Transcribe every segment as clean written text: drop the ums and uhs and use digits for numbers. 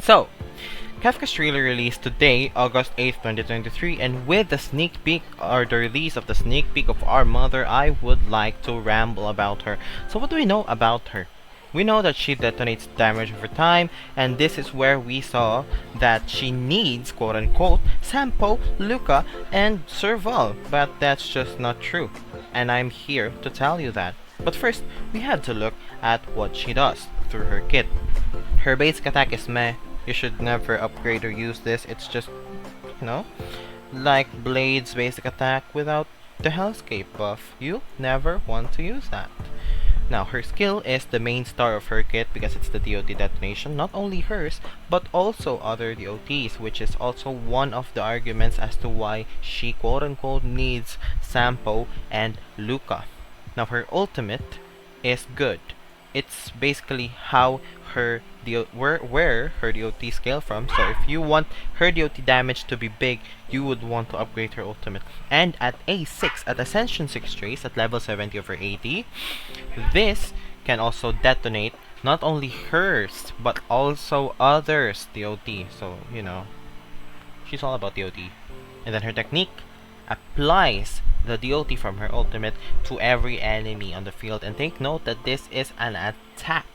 So, Kafka Star Rail released today, August 8th, 2023, and with the sneak peek or the release of the sneak peek of our mother, I would like to ramble about her. So what do we know about her? We know that she detonates damage over time, and this is where we saw that she needs quote unquote Sampo, Luca, and Serval, but that's just not true. And I'm here to tell you that. But first, we had to look at what she does through her kit. Her basic attack is meh. You should never upgrade or use this. It's just, you know, like Blade's basic attack without the Hellscape buff. You never want to use that. Now, her skill is the main star of her kit because it's the DOT detonation, not only hers, but also other DOTs, which is also one of the arguments as to why she quote-unquote needs Sampo and Luca. Now, her ultimate is good. It's basically how where her DOT scale from. So if you want her DOT damage to be big, you would want to upgrade her ultimate. And at A6, at Ascension 6 Trace, at level 70 over 80, this can also detonate not only hers, but also others' DOT. So, you know, she's all about DOT. And then her technique applies the DOT from her ultimate to every enemy on the field. And take note that this is an attack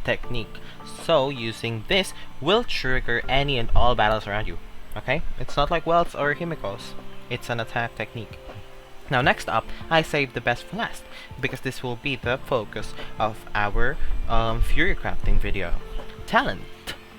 technique. So using this will trigger any and all battles around you. Okay? It's not like Welts or Himikos. It's an attack technique. Now next up, I saved the best for last, because this will be the focus of our theorycrafting video. Talent.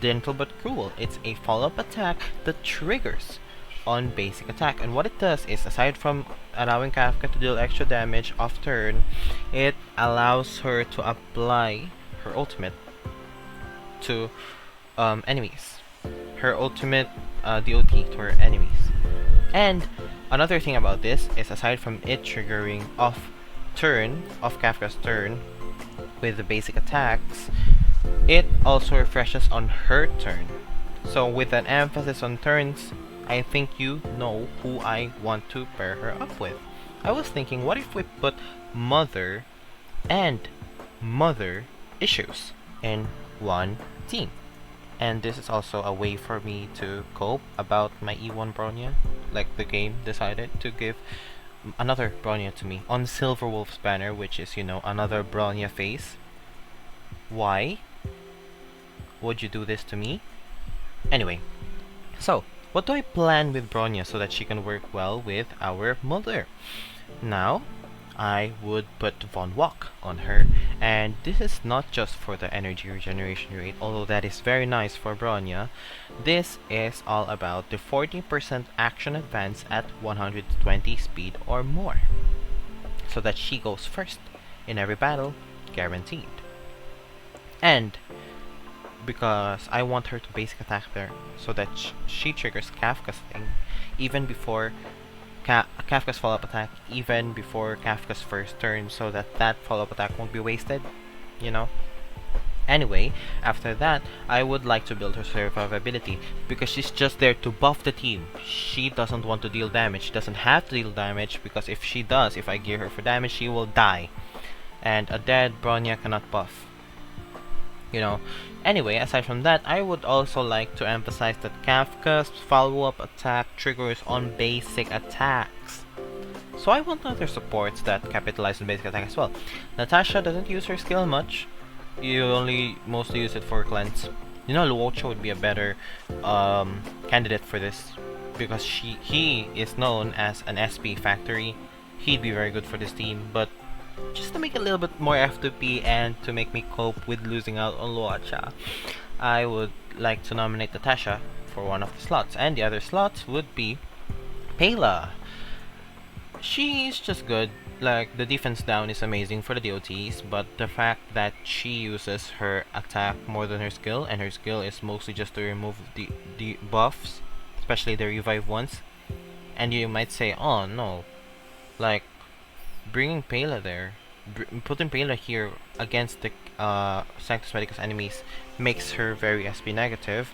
Gentle but cruel. It's a follow-up attack that triggers on basic attack, and what it does is, aside from allowing Kafka to deal extra damage off turn, it allows her to apply her ultimate to enemies. Her ultimate DOT to her enemies. And another thing about this is, aside from it triggering off Kafka's turn with the basic attacks, it also refreshes on her turn. So with an emphasis on turns, I think you know who I want to pair her up with. I was thinking, what if we put Mother and Mother Issues in one team? And this is also a way for me to cope about my E1 Bronya. Like, the game decided to give another Bronya to me on Silverwolf's banner, which is, you know, another Bronya face. Why would you do this to me? Anyway, so what do I plan with Bronya so that she can work well with our mother? Now, I would put Von Walk on her, and this is not just for the energy regeneration rate, although that is very nice for Bronya. This is all about the 40% action advance at 120 speed or more, so that she goes first in every battle, guaranteed. And because I want her to basic attack there, so that she triggers Kafka's thing even before Kafka's follow-up attack, even before Kafka's first turn, so that follow-up attack won't be wasted, you know. Anyway, after that, I would like to build her survivability, because she's just there to buff the team. She doesn't want to deal damage. She doesn't have to deal damage, because if she does, if I gear her for damage, she will die. And a dead Bronya cannot buff, you know. Anyway, aside from that, I would also like to emphasize that Kafka's follow-up attack triggers on basic attacks. So I want other supports that capitalize on basic attack as well. Natasha doesn't use her skill much. You only mostly use it for cleanse. You know, Luocha would be a better candidate for this, because he is known as an SP factory. He'd be very good for this team, but just to make it a little bit more F2P and to make me cope with losing out on Luocha, I would like to nominate Natasha for one of the slots, and the other slots would be Pela. She's just good. Like, the defense down is amazing for the DOTs, but the fact that she uses her attack more than her skill, and her skill is mostly just to remove the buffs, especially the revive ones. And you might say, oh no, like, bringing Pela there, putting Pela here against the Sanctus Medicus enemies makes her very SP negative,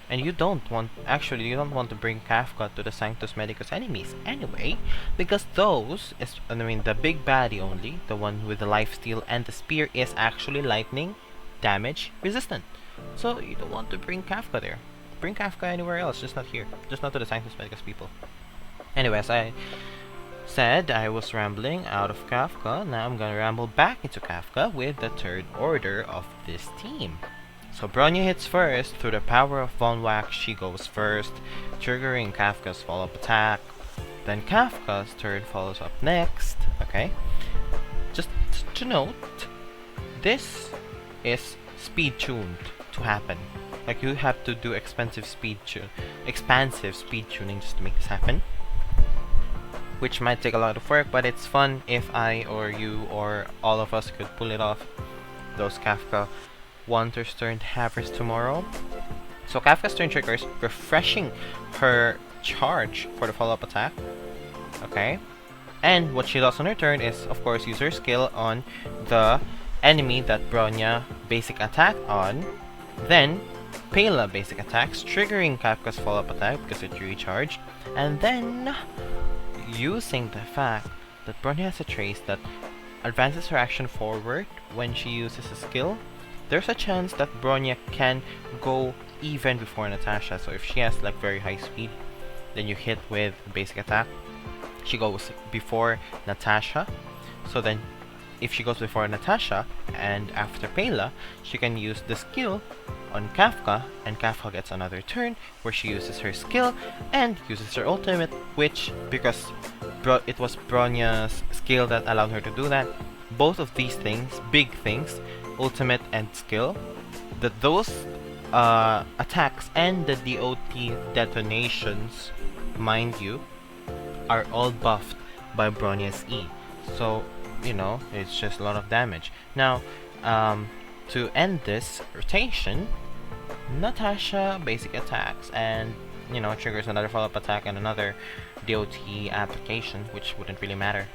and you don't want to bring Kafka to the Sanctus Medicus enemies anyway, because those is, I mean, the big baddie only, the one with the lifesteal and the spear, is actually lightning damage resistant. So you don't want to bring Kafka there. Bring Kafka anywhere else, just not here. Just not to the Sanctus Medicus people. Anyways, I said I was rambling out of Kafka. Now I'm gonna ramble back into Kafka with the third order of this team. So Bronya hits first. Through the power of Von Wax, she goes first, triggering Kafka's follow-up attack. Then Kafka's turn follows up next. Okay. Just to note, this is speed tuned to happen. Like you have to do expansive speed tuning just to make this happen. Which might take a lot of work, but it's fun if I or you or all of us could pull it off. Those Kafka Wander's turn havers tomorrow. So Kafka's turn triggers, refreshing her charge for the follow-up attack. Okay. And what she does on her turn is, of course, use her skill on the enemy that Bronya basic attacked on. Then, Pela basic attacks, triggering Kafka's follow-up attack because it recharged. And then, using the fact that Bronya has a trace that advances her action forward when she uses a skill, there's a chance that Bronya can go even before Natasha. So if she has like very high speed, then you hit with basic attack. She goes before Natasha. So then if she goes before Natasha and after Pela, she can use the skill on Kafka, and Kafka gets another turn where she uses her skill and uses her ultimate, which, because it was Bronya's skill that allowed her to do that, both of these things, big things, ultimate and skill, that those attacks and the DOT detonations, mind you, are all buffed by Bronya's E. So, you know, it's just a lot of damage. Now, to end this rotation, Natasha basic attacks and, you know, triggers another follow-up attack and another DOT application, which wouldn't really matter.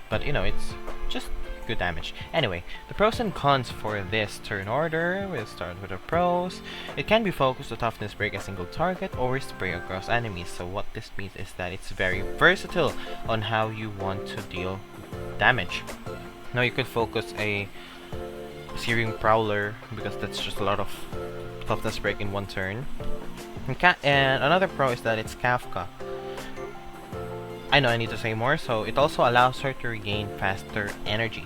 But, you know, it's just good damage. Anyway, the pros and cons for this turn order. We'll start with the pros. It can be focused to toughness break a single target or spray across enemies. So what this means is that it's very versatile on how you want to deal damage. Now you could focus a Searing Prowler because that's just a lot of toughness break in one turn. And another pro is that it's Kafka. I know I need to say more, so it also allows her to regain faster energy.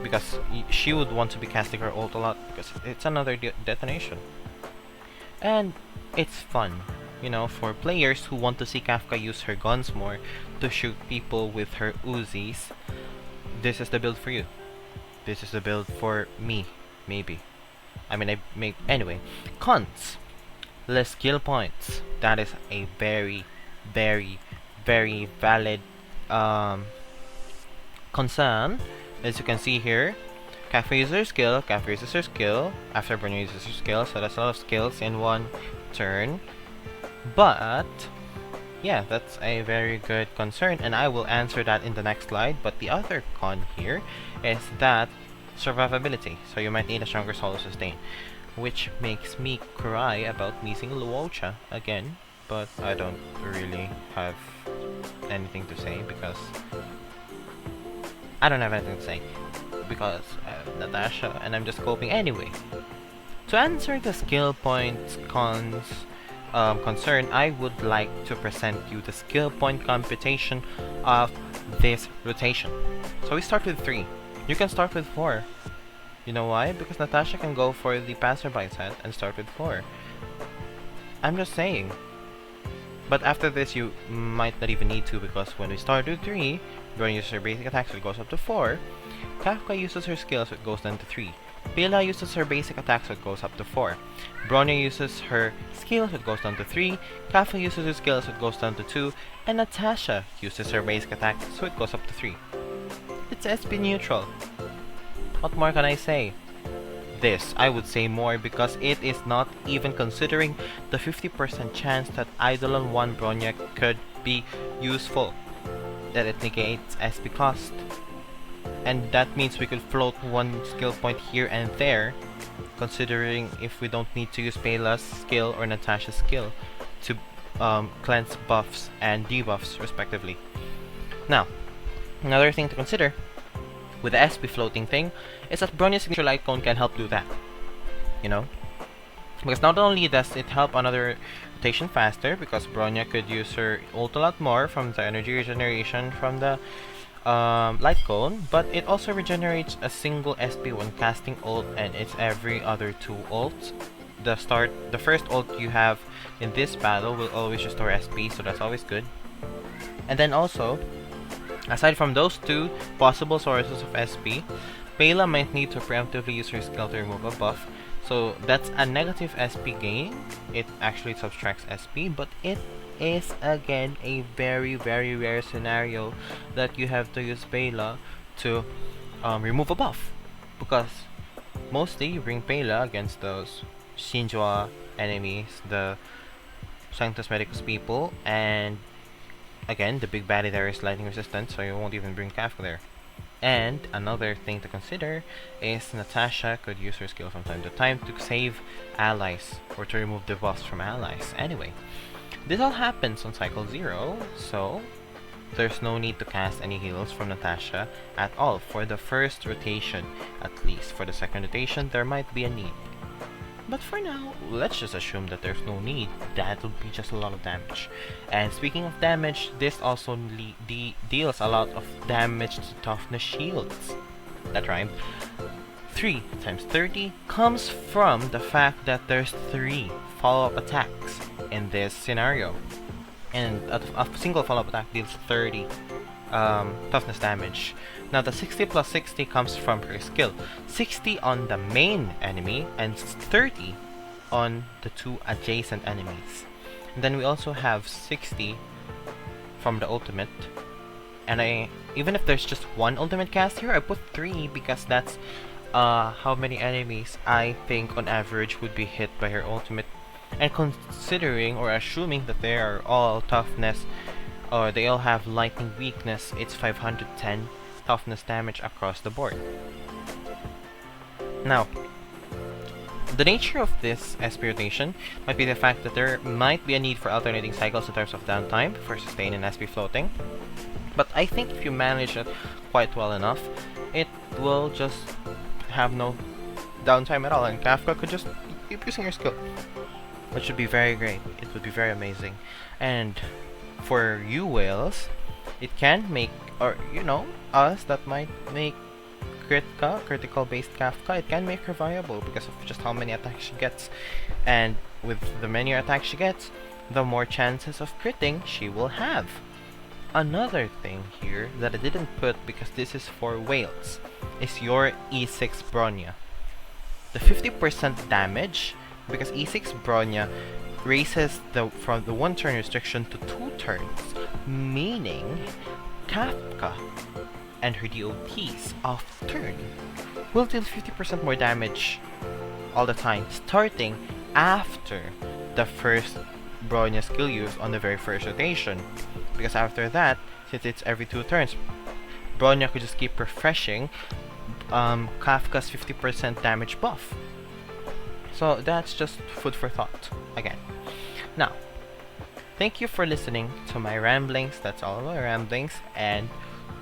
Because she would want to be casting her ult a lot because it's another detonation. And it's fun, you know, for players who want to see Kafka use her guns more to shoot people with her Uzis. This is the build for you. This is the build for me, maybe. I mean, anyway. Cons. Less skill points. That is a very, very, very valid concern. As you can see here, Kafka uses her skill, Kafka uses her skill, after Bronya uses her skill, so that's a lot of skills in one turn. But, yeah, that's a very good concern, and I will answer that in the next slide. But the other con here is that survivability, so you might need a stronger solo sustain, which makes me cry about missing Luocha again, but I don't really have anything to say because I don't have anything to say because Natasha, and I'm just coping anyway. To answer the skill points cons concern, I would like to present you the skill point computation of this rotation. So we start with 3. You can start with 4. You know why? Because Natasha can go for the passerby set and start with 4. I'm just saying. But after this, you might not even need to, because when we start with 3, Bronya uses her basic attack, so it goes up to 4. Kafka uses her skill, so it goes down to 3. Pela uses her basic attack, so it goes up to 4. Bronya uses her skill, so it goes down to 3. Kafka uses her skill, so it goes down to 2. And Natasha uses her basic attack, so it goes up to 3. It's SP neutral. What more can I say? This, I would say more, because it is not even considering the 50% chance that Eidolon 1 Bronya could be useful. That it negates SP cost. And that means we could float one skill point here and there, considering if we don't need to use Pela's skill or Natasha's skill to cleanse buffs and debuffs respectively. Now, another thing to consider with the SP floating thing is that Bronya's signature light cone can help do that. You know? Because not only does it help another rotation faster, because Bronya could use her ult a lot more from the energy regeneration from the light cone, but it also regenerates a single SP when casting ult, and it's every other 2 ults. The first ult you have in this battle will always restore SP, so that's always good. And then also, aside from those 2 possible sources of SP, Bela might need to preemptively use her skill to remove a buff, so that's a negative SP gain. It actually subtracts SP, but it is again a very rare scenario that you have to use Bela to remove a buff, because mostly you bring Bela against those Shinjua enemies, the Sanctus Medicus people, and again the big baddie there is lightning resistant, so you won't even bring Kafka there. And another thing to consider is Natasha could use her skill from time to time to save allies or to remove the buffs from allies. Anyway, this all happens on cycle 0, so there's no need to cast any heals from Natasha at all for the first rotation, at least. For the second rotation, there might be a need. But for now, let's just assume that there's no need. That would be just a lot of damage. And speaking of damage, this also deals a lot of damage to toughness shields. That rhymed. 3 times 30 comes from the fact that there's 3 follow-up attacks in this scenario. And a single follow-up attack deals 30 toughness damage. Now the 60 plus 60 comes from her skill. 60 on the main enemy and 30 on the 2 adjacent enemies. And then we also have 60 from the ultimate. And even if there's just 1 ultimate cast here, I put 3 because that's how many enemies I think on average would be hit by her ultimate. And considering or assuming that they are all toughness, or they all have lightning weakness, it's 510 toughness damage across the board. Now, the nature of this SP rotation might be the fact that there might be a need for alternating cycles in terms of downtime for sustain and SP floating. But I think if you manage it quite well enough, it will just have no downtime at all, and Kafka could just keep using your skill, which would be very great. It would be very amazing. And for you whales, it can make, or you know, us that might make critical based Kafka, it can make her viable because of just how many attacks she gets. And with the many attacks she gets, the more chances of critting she will have. Another thing here that I didn't put because this is for whales is your E6 Bronya. The 50% damage, because E6 Bronya raises from the 1 turn restriction to 2 turns, meaning Kafka and her DOTs off turn will deal 50% more damage all the time, starting after the first Bronya skill use on the very first rotation. Because after that, since it's every 2 turns, Bronya could just keep refreshing Kafka's 50% damage buff. So that's just food for thought again. Now, thank you for listening to my ramblings. That's all my ramblings. And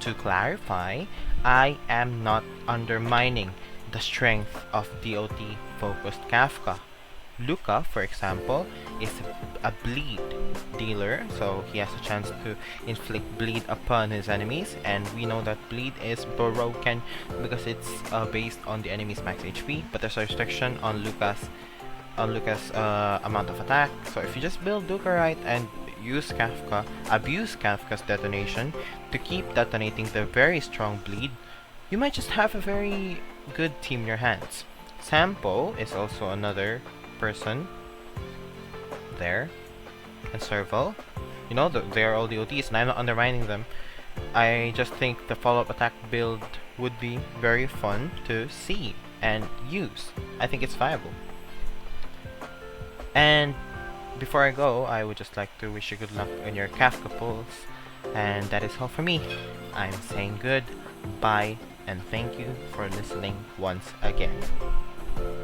to clarify, I am not undermining the strength of DOT focused Kafka. Luca, for example, is a bleed dealer, so he has a chance to inflict bleed upon his enemies, and we know that bleed is broken because it's based on the enemy's max HP, but there's a restriction on Luca's amount of attack. So if you just build Luca right and use Kafka, abuse Kafka's detonation to keep detonating the very strong bleed, you might just have a very good team in your hands. Sampo is also another person there, and Serval. You know, they are all DOTs, and I'm not undermining them. I just think the follow-up attack build would be very fun to see and use. I think it's viable. And before I go, I would just like to wish you good luck on your Kafka pulls. And that is all for me. I'm saying goodbye, and thank you for listening once again.